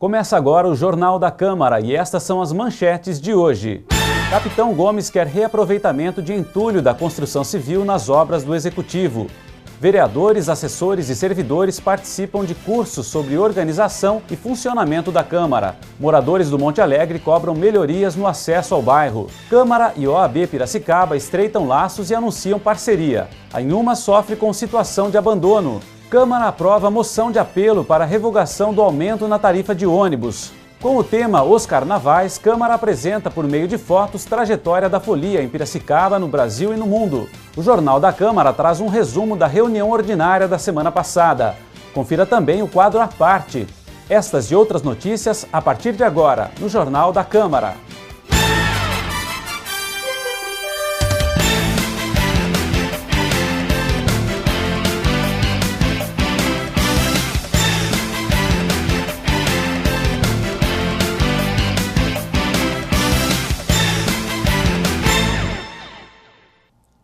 Começa agora o Jornal da Câmara e estas são as manchetes de hoje. Capitão Gomes quer reaproveitamento de entulho da construção civil nas obras do Executivo. Vereadores, assessores e servidores participam de cursos sobre organização e funcionamento da Câmara. Moradores do Monte Alegre cobram melhorias no acesso ao bairro. Câmara e OAB Piracicaba estreitam laços e anunciam parceria. A Inhuma sofre com situação de abandono. Câmara aprova moção de apelo para a revogação do aumento na tarifa de ônibus. Com o tema Os Carnavais, Câmara apresenta por meio de fotos trajetória da folia em Piracicaba, no Brasil e no mundo. O Jornal da Câmara traz um resumo da reunião ordinária da semana passada. Confira também o quadro à parte. Estas e outras notícias a partir de agora, no Jornal da Câmara.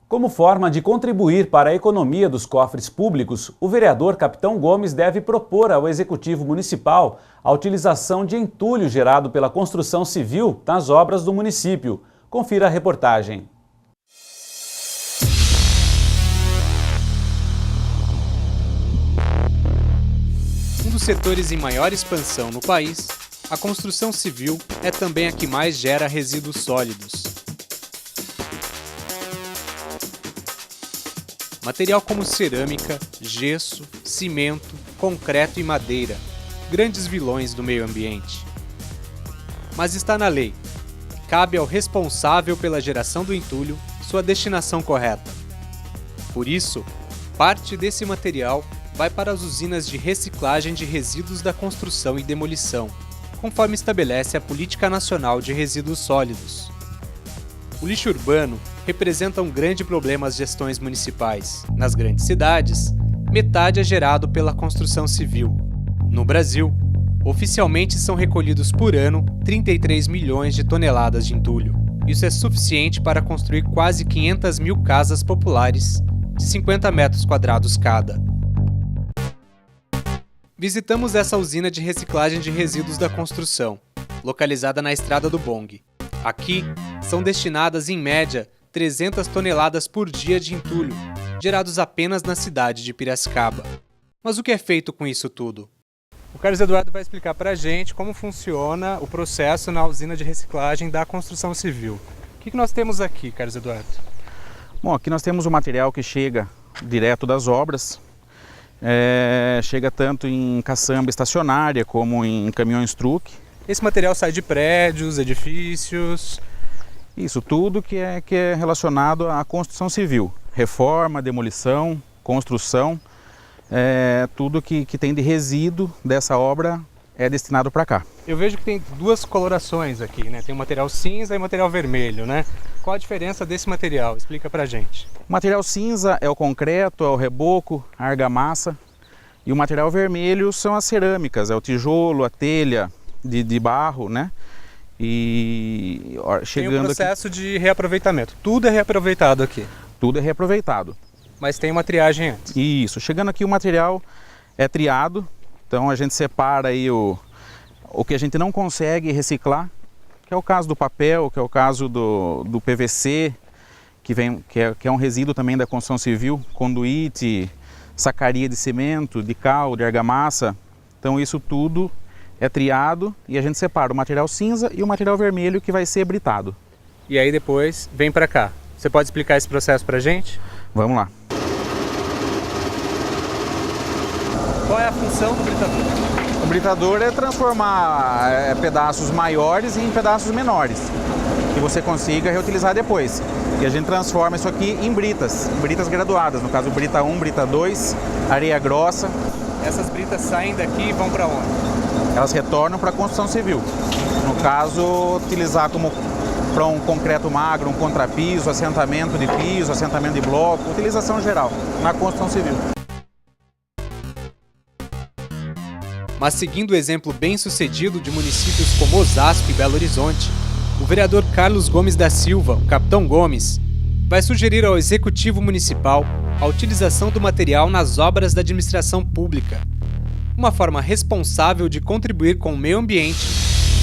Como forma de contribuir para a economia dos cofres públicos, o vereador Capitão Gomes deve propor ao Executivo Municipal a utilização de entulho gerado pela construção civil nas obras do município. Confira a reportagem. Um dos setores em maior expansão no país, a construção civil é também a que mais gera resíduos sólidos. Material como cerâmica, gesso, cimento, concreto e madeira, grandes vilões do meio ambiente. Mas está na lei. Cabe ao responsável pela geração do entulho sua destinação correta. Por isso, parte desse material vai para as usinas de reciclagem de resíduos da construção e demolição, conforme estabelece a Política Nacional de Resíduos Sólidos. O lixo urbano representa um grande problema às gestões municipais. Nas grandes cidades, metade é gerado pela construção civil. No Brasil, oficialmente são recolhidos por ano 33 milhões de toneladas de entulho. Isso é suficiente para construir quase 500 mil casas populares de 50 metros quadrados cada. Visitamos essa usina de reciclagem de resíduos da construção, localizada na Estrada do Bong. Aqui, são destinadas, em média, 300 toneladas por dia de entulho, gerados apenas na cidade de Piracicaba. Mas o que é feito com isso tudo? O Carlos Eduardo vai explicar para a gente como funciona o processo na usina de reciclagem da construção civil. O que nós temos aqui, Carlos Eduardo? Bom, aqui nós temos o material que chega direto das obras. Chega tanto em caçamba estacionária como em caminhões truque. Esse material sai de prédios, edifícios... Isso, tudo que é relacionado à construção civil. Reforma, demolição, construção, tudo que tem de resíduo dessa obra é destinado para cá. Eu vejo que tem duas colorações aqui, né? Tem o material cinza e o material vermelho, né? Qual a diferença desse material? Explica pra gente. O material cinza é o concreto, é o reboco, a argamassa. E o material vermelho são as cerâmicas, é o tijolo, a telha de barro, né? E chegando tem um processo de reaproveitamento. Tudo é reaproveitado aqui. Tudo é reaproveitado. Mas tem uma triagem antes. Isso. Chegando aqui o material é triado. Então a gente separa aí o que a gente não consegue reciclar, que é o caso do papel, que é o caso do PVC, que é um resíduo também da construção civil, conduíte, sacaria de cimento, de cal, de argamassa. Então isso tudo é triado e a gente separa o material cinza e o material vermelho que vai ser britado. E aí depois vem para cá. Você pode explicar esse processo para a gente? Vamos lá. Qual é a função do britador? O britador é transformar pedaços maiores em pedaços menores, que você consiga reutilizar depois. E a gente transforma isso aqui em britas graduadas, no caso brita 1, brita 2, areia grossa. Essas britas saem daqui e vão para onde? Elas retornam para a construção civil. No caso, utilizar como para um concreto magro, um contrapiso, assentamento de piso, assentamento de bloco, utilização geral na construção civil. Mas seguindo o exemplo bem-sucedido de municípios como Osasco e Belo Horizonte, o vereador Carlos Gomes da Silva, o Capitão Gomes, vai sugerir ao Executivo Municipal a utilização do material nas obras da administração pública. Uma forma responsável de contribuir com o meio ambiente,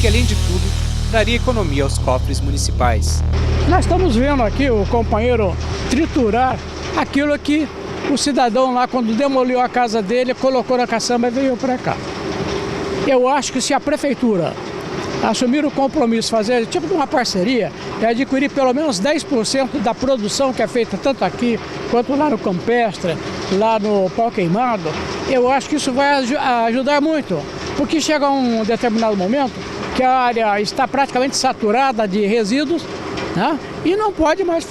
que além de tudo, traria economia aos cofres municipais. Nós estamos vendo aqui o companheiro triturar aquilo que o cidadão lá, quando demoliu a casa dele, colocou na caçamba e veio para cá. Eu acho que se a prefeitura assumir o compromisso, fazer tipo de uma parceria e adquirir pelo menos 10% da produção que é feita tanto aqui quanto lá no Campestre, lá no Pau Queimado, eu acho que isso vai ajudar muito, porque chega um determinado momento que a área está praticamente saturada de resíduos, né? E não pode mais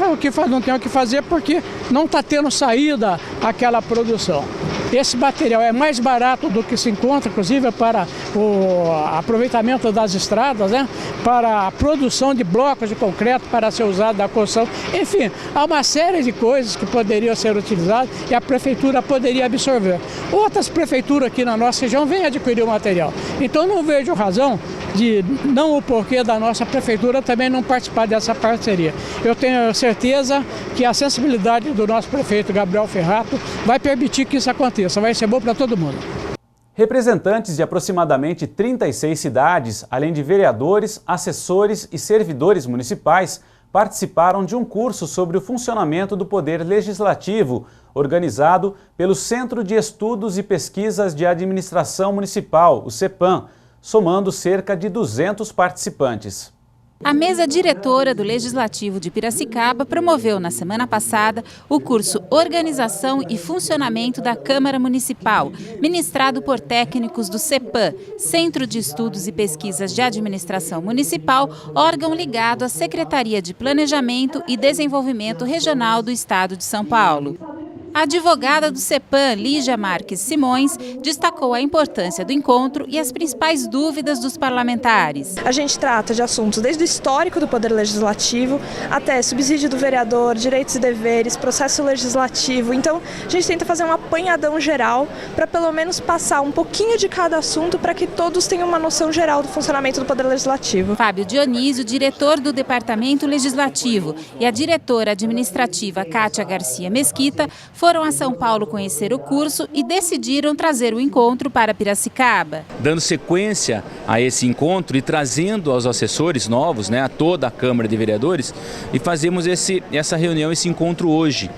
não tem o que fazer porque não está tendo saída aquela produção. Esse material é mais barato do que se encontra, inclusive para o aproveitamento das estradas, né? Para a produção de blocos de concreto para ser usado na construção. Enfim, há uma série de coisas que poderiam ser utilizadas e a prefeitura poderia absorver. Outras prefeituras aqui na nossa região vêm adquirir o material. Então não vejo razão de não o porquê da nossa prefeitura também não participar dessa parceria. Eu tenho certeza que a sensibilidade do nosso prefeito Gabriel Ferrato vai permitir que isso aconteça, vai ser bom para todo mundo. Representantes de aproximadamente 36 cidades, além de vereadores, assessores e servidores municipais, participaram de um curso sobre o funcionamento do Poder Legislativo, organizado pelo Centro de Estudos e Pesquisas de Administração Municipal, o CEPAM, somando cerca de 200 participantes. A mesa diretora do Legislativo de Piracicaba promoveu na semana passada o curso Organização e Funcionamento da Câmara Municipal, ministrado por técnicos do CEPAM, Centro de Estudos e Pesquisas de Administração Municipal, órgão ligado à Secretaria de Planejamento e Desenvolvimento Regional do Estado de São Paulo. A advogada do CEPAM, Lígia Marques Simões, destacou a importância do encontro e as principais dúvidas dos parlamentares. A gente trata de assuntos desde o histórico do Poder Legislativo até subsídio do vereador, direitos e deveres, processo legislativo. Então, a gente tenta fazer um apanhadão geral para pelo menos passar um pouquinho de cada assunto para que todos tenham uma noção geral do funcionamento do Poder Legislativo. Fábio Dionísio, diretor do Departamento Legislativo, e a diretora administrativa Kátia Garcia Mesquita foram a São Paulo conhecer o curso e decidiram trazer o encontro para Piracicaba. Dando sequência a esse encontro e trazendo aos assessores novos, a toda a Câmara de Vereadores, e fazemos essa reunião, esse encontro hoje.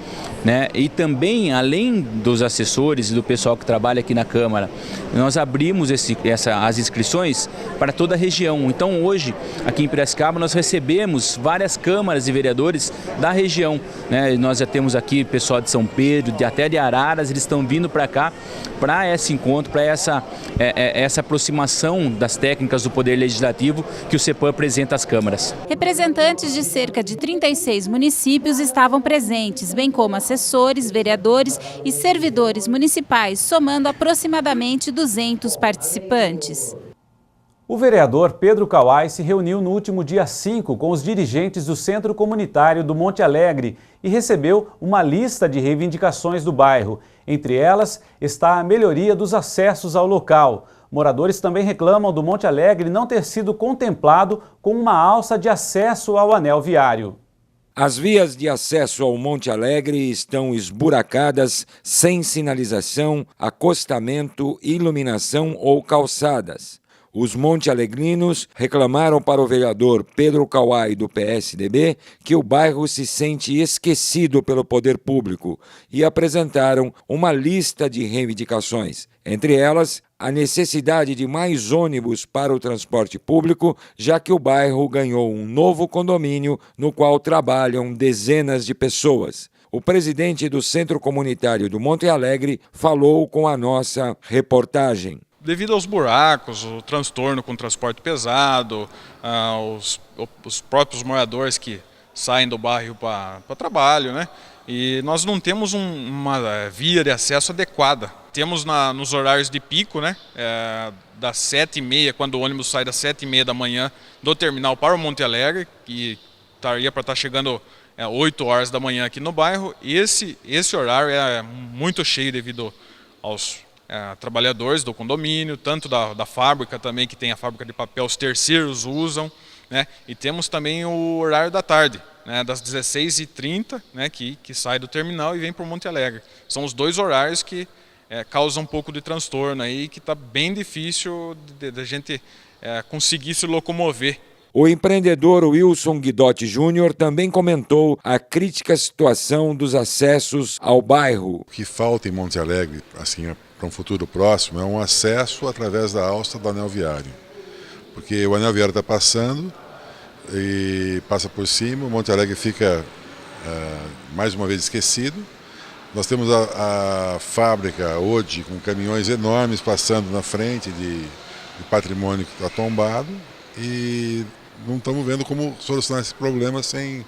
E também, além dos assessores e do pessoal que trabalha aqui na Câmara, nós abrimos as inscrições para toda a região. Então hoje, aqui em Piracicaba, nós recebemos várias câmaras de vereadores da região. Nós já temos aqui pessoal de São Pedro, até de Araras, eles estão vindo para cá para esse encontro, para essa aproximação das técnicas do Poder Legislativo que o CEPAM apresenta às câmaras. Representantes de cerca de 36 municípios estavam presentes, bem como assessores, vereadores e servidores municipais, somando aproximadamente 200 participantes. O vereador Pedro Kawai se reuniu no último dia 5 com os dirigentes do Centro Comunitário do Monte Alegre e recebeu uma lista de reivindicações do bairro. Entre elas está a melhoria dos acessos ao local. Moradores também reclamam do Monte Alegre não ter sido contemplado com uma alça de acesso ao anel viário. As vias de acesso ao Monte Alegre estão esburacadas, sem sinalização, acostamento, iluminação ou calçadas. Os monte-alegrinos reclamaram para o vereador Pedro Kawai, do PSDB, que o bairro se sente esquecido pelo poder público e apresentaram uma lista de reivindicações. Entre elas, a necessidade de mais ônibus para o transporte público, já que o bairro ganhou um novo condomínio no qual trabalham dezenas de pessoas. O presidente do Centro Comunitário do Monte Alegre falou com a nossa reportagem. Devido aos buracos, o transtorno com o transporte pesado, os próprios moradores que saem do bairro para trabalho, E nós não temos uma via de acesso adequada. Temos nos horários de pico, das 7h30, quando o ônibus sai das 7h30 da manhã do terminal para o Monte Alegre, que estaria para estar chegando 8 horas da manhã aqui no bairro. Esse horário é muito cheio devido aos trabalhadores do condomínio, tanto da fábrica também, que tem a fábrica de papel, os terceiros usam, E temos também o horário da tarde, das 16h30, que sai do terminal e vem para o Monte Alegre. São os dois horários que causa um pouco de transtorno aí, que está bem difícil da gente conseguir se locomover. O empreendedor Wilson Guidotti Júnior também comentou a crítica situação dos acessos ao bairro. O que falta em Monte Alegre, assim, para um futuro próximo, é um acesso através da alça do anel viário. Porque o anel viário está passando e passa por cima, o Monte Alegre fica mais uma vez esquecido. Nós temos a fábrica hoje com caminhões enormes passando na frente de patrimônio que está tombado e não estamos vendo como solucionar esse problema sem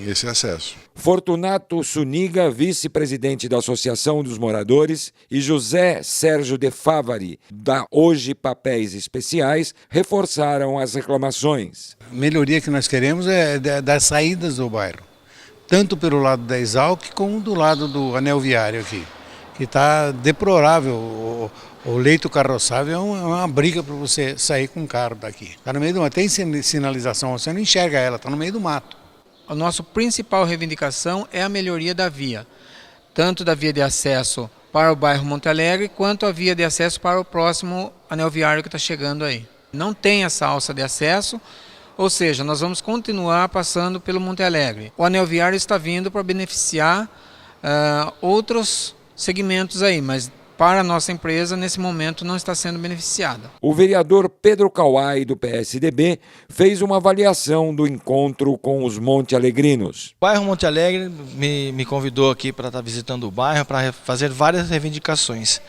esse acesso. Fortunato Suniga, vice-presidente da Associação dos Moradores, e José Sérgio de Favari, da Hoje Papéis Especiais, reforçaram as reclamações. A melhoria que nós queremos é das saídas do bairro, tanto pelo lado da Exalc como do lado do anel viário aqui, que está deplorável. O leito carroçável é uma briga para você sair com o carro daqui. Está no meio do mato, tem sinalização, você não enxerga ela, está no meio do mato. A nossa principal reivindicação é a melhoria da via, tanto da via de acesso para o bairro Monte Alegre, quanto a via de acesso para o próximo anel viário que está chegando aí. Não tem essa alça de acesso, ou seja, nós vamos continuar passando pelo Monte Alegre. O anel viário está vindo para beneficiar outros segmentos aí, mas para a nossa empresa, nesse momento, não está sendo beneficiada. O vereador Pedro Kawai, do PSDB, fez uma avaliação do encontro com os monte-alegrinos. O bairro Monte Alegre me convidou aqui para estar visitando o bairro, para fazer várias reivindicações.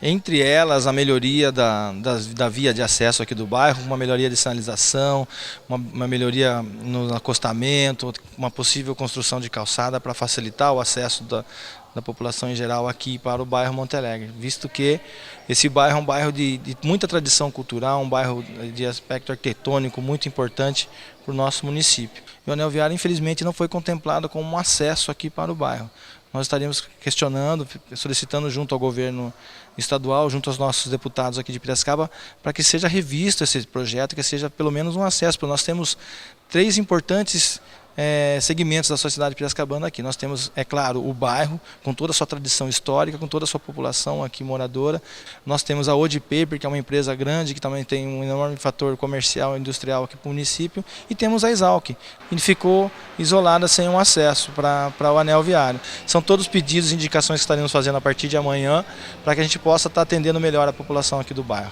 Entre elas, a melhoria da via de acesso aqui do bairro, uma melhoria de sinalização, uma melhoria no acostamento, uma possível construção de calçada para facilitar o acesso da população em geral aqui para o bairro Monte Alegre, visto que esse bairro é um bairro de muita tradição cultural, um bairro de aspecto arquitetônico muito importante para o nosso município. E o anel viário, infelizmente, não foi contemplado como um acesso aqui para o bairro. Nós estaríamos questionando, solicitando junto ao governo estadual, junto aos nossos deputados aqui de Piracicaba, para que seja revisto esse projeto, que seja pelo menos um acesso, porque nós temos 3 importantes segmentos da sociedade piracicabana aqui. Nós temos, é claro, o bairro, com toda a sua tradição histórica, com toda a sua população aqui moradora. Nós temos a Old Paper, que é uma empresa grande, que também tem um enorme fator comercial e industrial aqui para o município. E temos a Exalc, que ficou isolada sem um acesso para o anel viário. São todos pedidos e indicações que estaremos fazendo a partir de amanhã, para que a gente possa estar atendendo melhor a população aqui do bairro.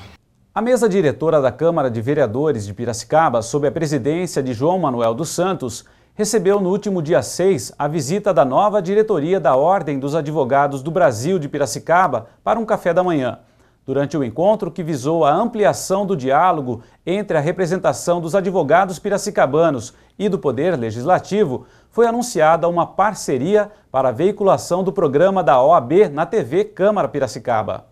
A mesa diretora da Câmara de Vereadores de Piracicaba, sob a presidência de João Manuel dos Santos, recebeu no último dia 6 a visita da nova diretoria da Ordem dos Advogados do Brasil de Piracicaba para um café da manhã. Durante o encontro, que visou a ampliação do diálogo entre a representação dos advogados piracicabanos e do Poder Legislativo, foi anunciada uma parceria para a veiculação do programa da OAB na TV Câmara Piracicaba.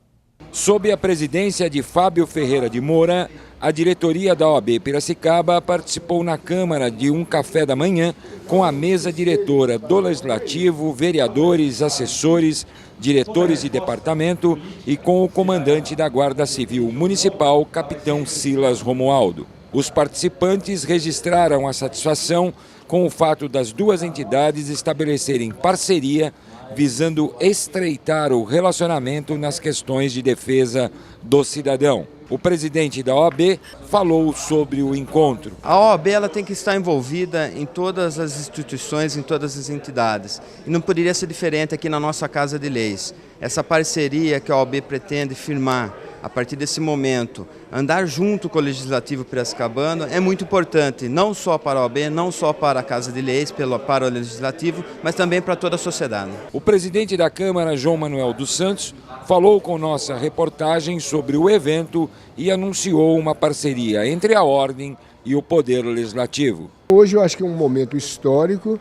Sob a presidência de Fábio Ferreira de Moura, a diretoria da OAB Piracicaba participou na Câmara de um café da manhã com a mesa diretora do Legislativo, vereadores, assessores, diretores de departamento e com o comandante da Guarda Civil Municipal, capitão Silas Romualdo. Os participantes registraram a satisfação com o fato das duas entidades estabelecerem parceria visando estreitar o relacionamento nas questões de defesa do cidadão. O presidente da OAB falou sobre o encontro. A OAB ela tem que estar envolvida em todas as instituições, em todas as entidades. E não poderia ser diferente aqui na nossa Casa de Leis. Essa parceria que a OAB pretende firmar a partir desse momento, andar junto com o Legislativo piracicabano é muito importante, não só para a OAB, não só para a Casa de Leis, para o Legislativo, mas também para toda a sociedade. O presidente da Câmara, João Manuel dos Santos, falou com nossa reportagem sobre o evento e anunciou uma parceria entre a Ordem e o Poder Legislativo. Hoje eu acho que é um momento histórico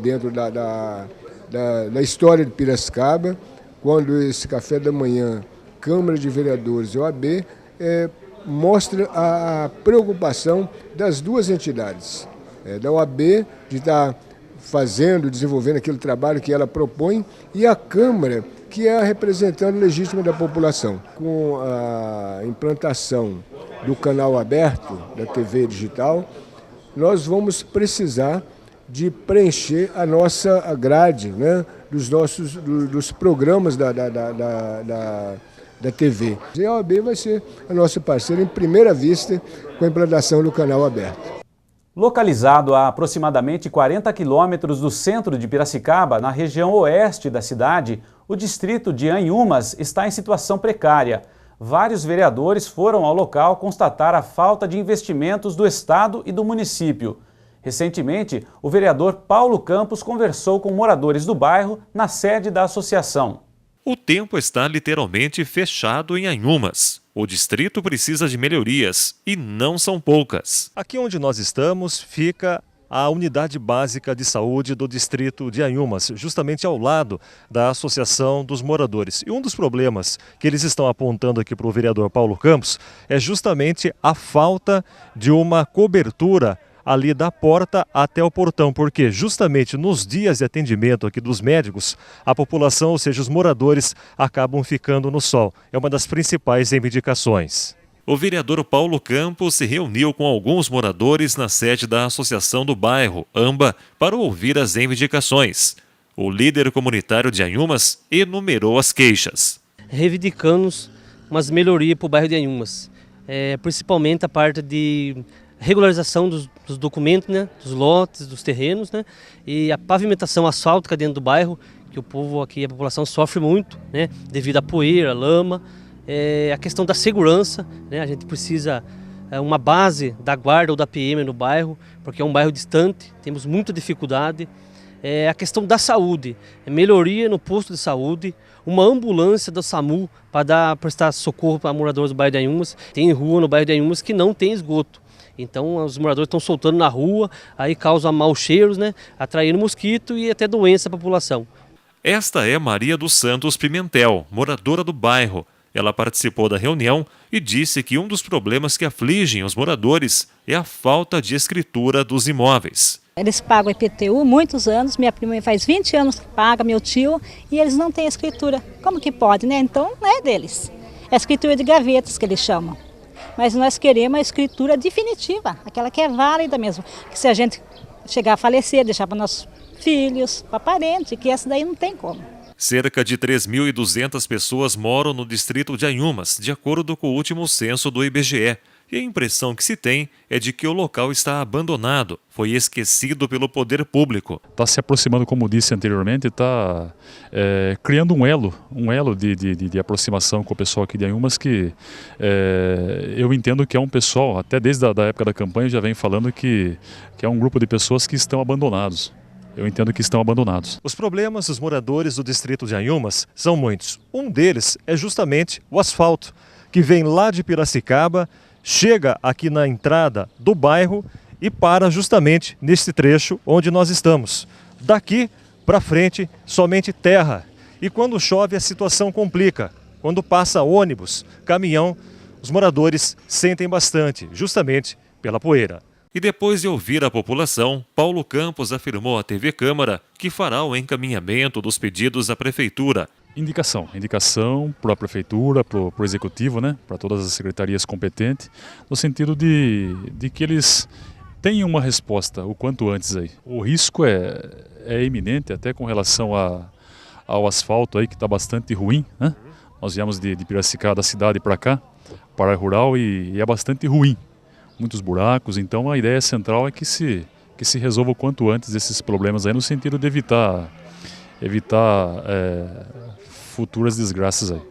dentro da história de Piracicaba, quando esse café da manhã, Câmara de Vereadores e OAB, mostra a preocupação das duas entidades, da OAB de estar desenvolvendo aquele trabalho que ela propõe, e a Câmara, que é a representante legítima da população. Com a implantação do canal aberto da TV digital, nós vamos precisar de preencher a nossa grade, né, dos programas da TV. E a OAB vai ser a nossa parceira em primeira vista com a implantação do canal aberto. Localizado a aproximadamente 40 quilômetros do centro de Piracicaba, na região oeste da cidade, o distrito de Anhumas está em situação precária. Vários vereadores foram ao local constatar a falta de investimentos do Estado e do município. Recentemente, o vereador Paulo Campos conversou com moradores do bairro na sede da associação. O tempo está literalmente fechado em Anhumas. O distrito precisa de melhorias e não são poucas. Aqui onde nós estamos fica a unidade básica de saúde do distrito de Anhumas, justamente ao lado da Associação dos Moradores. E um dos problemas que eles estão apontando aqui para o vereador Paulo Campos é justamente a falta de uma cobertura ali da porta até o portão, porque justamente nos dias de atendimento aqui dos médicos, a população, ou seja, os moradores, acabam ficando no sol. É uma das principais reivindicações. O vereador Paulo Campos se reuniu com alguns moradores na sede da Associação do Bairro, AMBA, para ouvir as reivindicações. O líder comunitário de Anhumas enumerou as queixas. Reivindicamos umas melhorias para o bairro de Anhumas, principalmente a parte de regularização dos documentos, né, dos lotes, dos terrenos, né, e a pavimentação asfáltica dentro do bairro, que o povo aqui, a população sofre muito, né, devido à poeira, à lama. A questão da segurança, né, a gente precisa uma base da guarda ou da PM no bairro, porque é um bairro distante, temos muita dificuldade. A questão da saúde, melhoria no posto de saúde, uma ambulância do SAMU para prestar socorro para moradores do bairro de Anhumas. Tem rua no bairro de Anhumas que não tem esgoto. Então os moradores estão soltando na rua, aí causa maus cheiros, né, atraindo mosquito e até doença à população. Esta é Maria dos Santos Pimentel, moradora do bairro. Ela participou da reunião e disse que um dos problemas que afligem os moradores é a falta de escritura dos imóveis. Eles pagam IPTU muitos anos, minha prima faz 20 anos que paga, meu tio, e eles não têm escritura. Como que pode, né? Então não é deles. É a escritura de gavetas que eles chamam. Mas nós queremos a escritura definitiva, aquela que é válida mesmo. Que se a gente chegar a falecer, deixar para nossos filhos, para parentes, que essa daí não tem como. Cerca de 3.200 pessoas moram no distrito de Anhumas, de acordo com o último censo do IBGE. E a impressão que se tem é de que o local está abandonado, foi esquecido pelo poder público. Está se aproximando, como disse anteriormente, está criando um elo de aproximação com o pessoal aqui de Anhumas que eu entendo que é um pessoal, até desde a época da campanha já vem falando que é um grupo de pessoas que estão abandonados. Eu entendo que estão abandonados. Os problemas dos moradores do distrito de Anhumas são muitos. Um deles é justamente o asfalto, que vem lá de Piracicaba, chega aqui na entrada do bairro e para justamente nesse trecho onde nós estamos. Daqui para frente, somente terra. E quando chove, a situação complica. Quando passa ônibus, caminhão, os moradores sentem bastante, justamente pela poeira. E depois de ouvir a população, Paulo Campos afirmou à TV Câmara que fará o encaminhamento dos pedidos à Prefeitura. Indicação para a Prefeitura, para o Executivo, né, para todas as secretarias competentes, no sentido de que eles tenham uma resposta o quanto antes aí. O risco é iminente, até com relação ao asfalto aí, que está bastante ruim, né? Nós viemos de Piracicaba, da cidade para cá, para a rural, e é bastante ruim. Muitos buracos, então a ideia central é que se resolva o quanto antes esses problemas aí, no sentido de evitar futuras desgraças aí.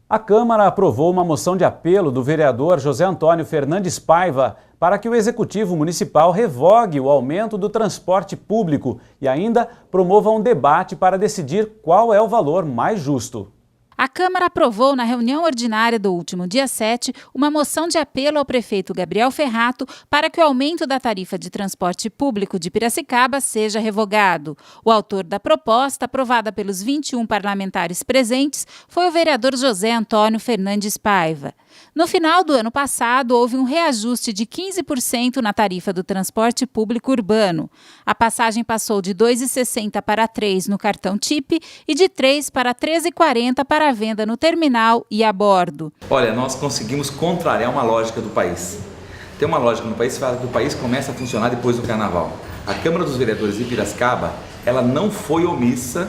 A Câmara aprovou uma moção de apelo do vereador José Antônio Fernandes Paiva para que o Executivo Municipal revogue o aumento do transporte público e ainda promova um debate para decidir qual é o valor mais justo. A Câmara aprovou, na reunião ordinária do último dia 7, uma moção de apelo ao prefeito Gabriel Ferrato para que o aumento da tarifa de transporte público de Piracicaba seja revogado. O autor da proposta, aprovada pelos 21 parlamentares presentes, foi o vereador José Antônio Fernandes Paiva. No final do ano passado, houve um reajuste de 15% na tarifa do transporte público urbano. A passagem passou de R$ 2,60 para R$ 3 no cartão TIP e de R$ 3 para R$ 13,40 para a venda no terminal e a bordo. Olha, nós conseguimos contrariar uma lógica do país. Tem uma lógica no país que fala que o país começa a funcionar depois do carnaval. A Câmara dos Vereadores de Piracicaba, ela não foi omissa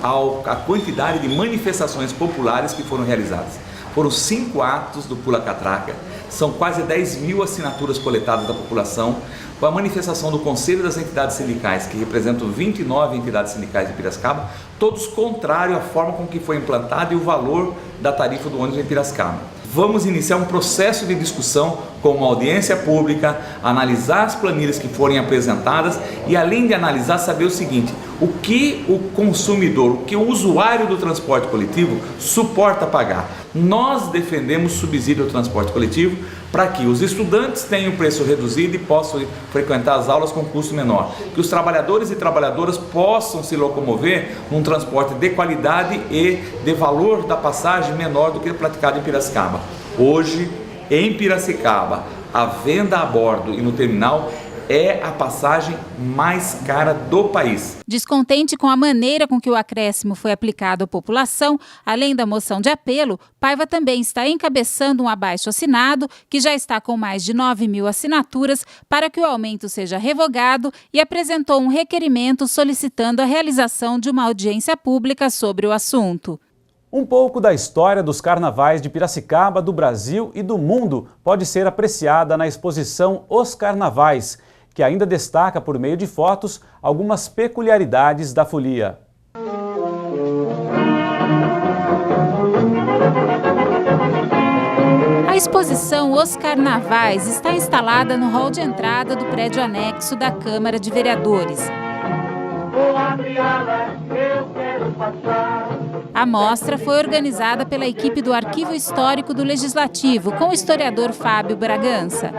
à quantidade de manifestações populares que foram realizadas. Foram 5 atos do Pula Catraca, são quase 10 mil assinaturas coletadas da população, com a manifestação do Conselho das Entidades Sindicais, que representam 29 entidades sindicais de Piracicaba, todos contrários à forma com que foi implantada e o valor da tarifa do ônibus em Piracicaba. Vamos iniciar um processo de discussão com uma audiência pública, analisar as planilhas que forem apresentadas e, além de analisar, saber o seguinte: o que o consumidor, o que o usuário do transporte coletivo suporta pagar. Nós defendemos subsídio ao transporte coletivo para que os estudantes tenham preço reduzido e possam frequentar as aulas com custo menor, que os trabalhadores e trabalhadoras possam se locomover num transporte de qualidade e de valor da passagem menor do que praticado em Piracicaba. Hoje, em Piracicaba, a venda a bordo e no terminal é a passagem mais cara do país. Descontente com a maneira com que o acréscimo foi aplicado à população, além da moção de apelo, Paiva também está encabeçando um abaixo-assinado, que já está com mais de 9 mil assinaturas, para que o aumento seja revogado, e apresentou um requerimento solicitando a realização de uma audiência pública sobre o assunto. Um pouco da história dos carnavais de Piracicaba, do Brasil e do mundo pode ser apreciada na exposição Os Carnavais, que ainda destaca, por meio de fotos, algumas peculiaridades da folia. A exposição Os Carnavais está instalada no hall de entrada do prédio anexo da Câmara de Vereadores. A mostra foi organizada pela equipe do Arquivo Histórico do Legislativo, com o historiador Fábio Bragança.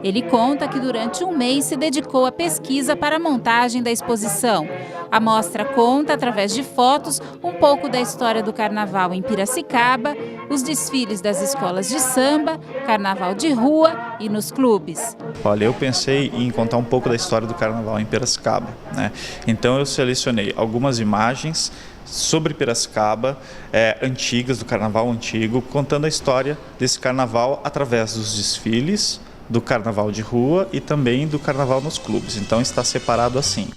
Ele conta que durante um mês se dedicou à pesquisa para a montagem da exposição. A mostra conta, através de fotos, um pouco da história do carnaval em Piracicaba, os desfiles das escolas de samba, carnaval de rua e nos clubes. Olha, eu pensei em contar um pouco da história do carnaval em Piracicaba, né? Então eu selecionei algumas imagens sobre Piracicaba, antigas, do carnaval antigo, contando a história desse carnaval através dos desfiles, do carnaval de rua e também do carnaval nos clubes. Então está separado assim.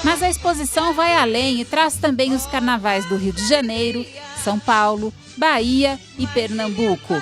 Mas a exposição vai além e traz também os carnavais do Rio de Janeiro, São Paulo, Bahia e Pernambuco.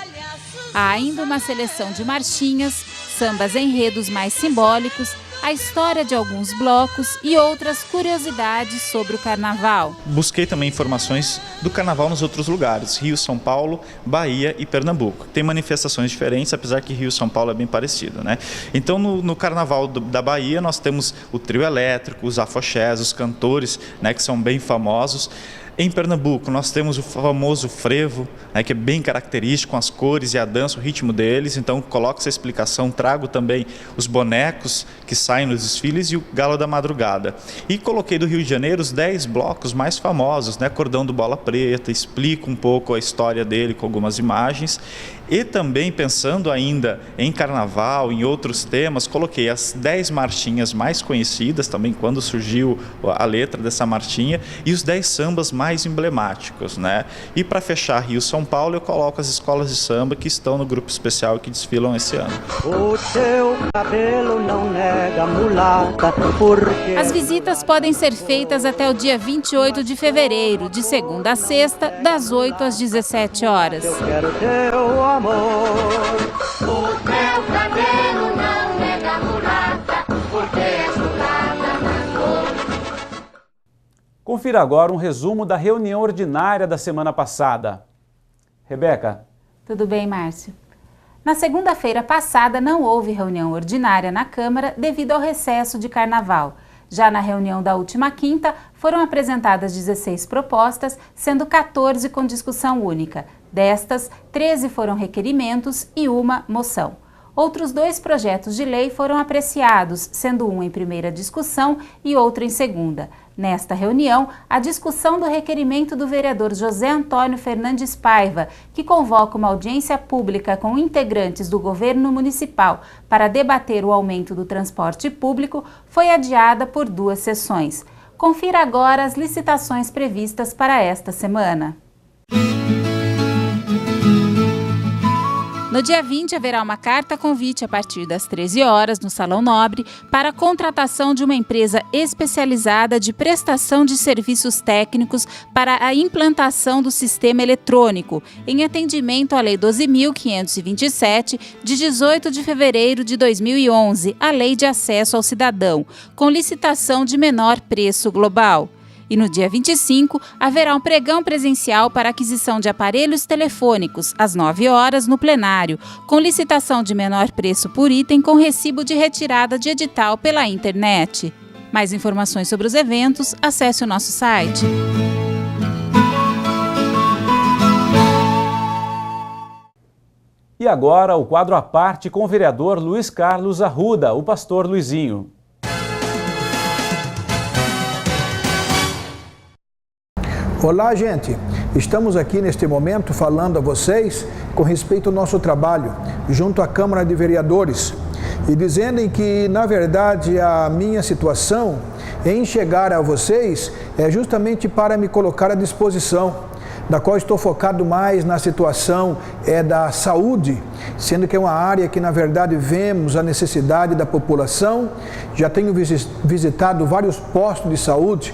Há ainda uma seleção de marchinhas, sambas enredos mais simbólicos, a história de alguns blocos e outras curiosidades sobre o carnaval. Busquei também informações do carnaval nos outros lugares, Rio, São Paulo, Bahia e Pernambuco. Tem manifestações diferentes, apesar que Rio e São Paulo é bem parecido, né? Então no carnaval da Bahia nós temos o trio elétrico, os afoxés, os cantores, né, que são bem famosos. Em Pernambuco nós temos o famoso frevo, né, que é bem característico, com as cores e a dança, o ritmo deles. Então coloco essa explicação, trago também os bonecos que saem nos desfiles e o galo da madrugada. E coloquei do Rio de Janeiro os 10 blocos mais famosos, né, Cordão do Bola Preta, explico um pouco a história dele com algumas imagens. E também, pensando ainda em carnaval, em outros temas, coloquei as 10 marchinhas mais conhecidas, também quando surgiu a letra dessa marchinha, e os 10 sambas mais emblemáticos, né? E para fechar Rio e São Paulo, eu coloco as escolas de samba que estão no grupo especial que desfilam esse ano. O seu cabelo não nega mulata, porque... As visitas podem ser feitas até o dia 28 de fevereiro, de segunda a sexta, das 8 às 17 horas. Eu quero teu amor. O teu cabelo não nega mulata, porque és mulata na cor. Confira agora um resumo da reunião ordinária da semana passada. Rebeca. Tudo bem, Márcio? Na segunda-feira passada não houve reunião ordinária na Câmara devido ao recesso de carnaval. Já na reunião da última quinta, foram apresentadas 16 propostas, sendo 14 com discussão única. Destas, 13 foram requerimentos e uma moção. Outros 2 projetos de lei foram apreciados, sendo um em primeira discussão e outro em segunda. Nesta reunião, a discussão do requerimento do vereador José Antônio Fernandes Paiva, que convoca uma audiência pública com integrantes do governo municipal para debater o aumento do transporte público, foi adiada por 2 sessões. Confira agora as licitações previstas para esta semana. No dia 20, haverá uma carta-convite a partir das 13 horas no Salão Nobre para a contratação de uma empresa especializada de prestação de serviços técnicos para a implantação do sistema eletrônico, em atendimento à Lei 12.527, de 18 de fevereiro de 2011, a Lei de Acesso ao Cidadão, com licitação de menor preço global. E no dia 25, haverá um pregão presencial para aquisição de aparelhos telefônicos, às 9 horas, no plenário, com licitação de menor preço por item com recibo de retirada de edital pela internet. Mais informações sobre os eventos, acesse o nosso site. E agora, o quadro à parte com o vereador Luiz Carlos Arruda, o pastor Luizinho. Olá, gente! Estamos aqui neste momento falando a vocês com respeito ao nosso trabalho junto à Câmara de Vereadores e dizendo que, na verdade, a minha situação em chegar a vocês é justamente para me colocar à disposição, da qual estou focado mais na situação da saúde, sendo que é uma área que, na verdade, vemos a necessidade da população. Já tenho visitado vários postos de saúde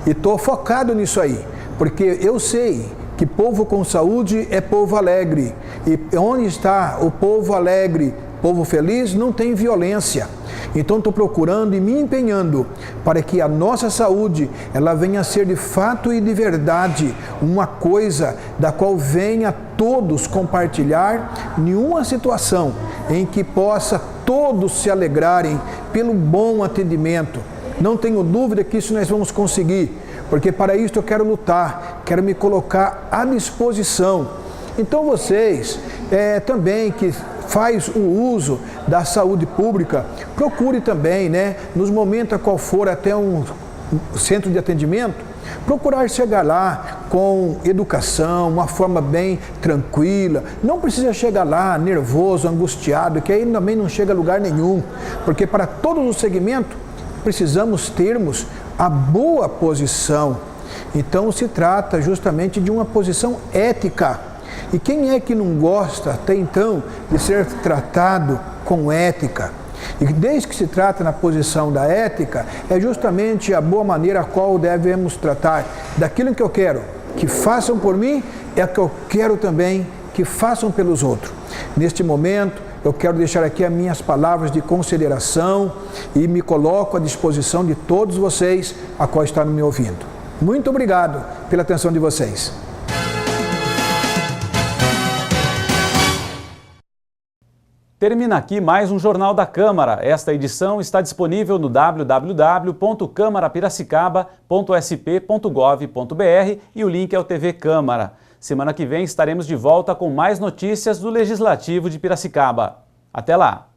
e estou focado nisso aí. Porque eu sei que povo com saúde é povo alegre. E onde está o povo alegre, povo feliz, não tem violência. Então estou procurando e me empenhando para que a nossa saúde ela venha a ser de fato e de verdade uma coisa da qual venha todos compartilhar nenhuma situação em que possa todos se alegrarem pelo bom atendimento. Não tenho dúvida que isso nós vamos conseguir. Porque para isso eu quero lutar, quero me colocar à disposição. Então vocês também que faz o uso da saúde pública, procure também, nos momentos a qual for até um centro de atendimento, procurar chegar lá com educação, uma forma bem tranquila. Não precisa chegar lá nervoso, angustiado, que aí também não chega a lugar nenhum. Porque para todos os segmentos precisamos termos a boa posição. Então se trata justamente de uma posição ética. E quem é que não gosta até então de ser tratado com ética? E desde que se trata na posição da ética, é justamente a boa maneira a qual devemos tratar daquilo que eu quero que façam por mim, é o que eu quero também que façam pelos outros. Neste momento, eu quero deixar aqui as minhas palavras de consideração e me coloco à disposição de todos vocês a qual estão me ouvindo. Muito obrigado pela atenção de vocês. Termina aqui mais um Jornal da Câmara. Esta edição está disponível no www.câmarapiracicaba.sp.gov.br e o link é o TV Câmara. Semana que vem estaremos de volta com mais notícias do Legislativo de Piracicaba. Até lá!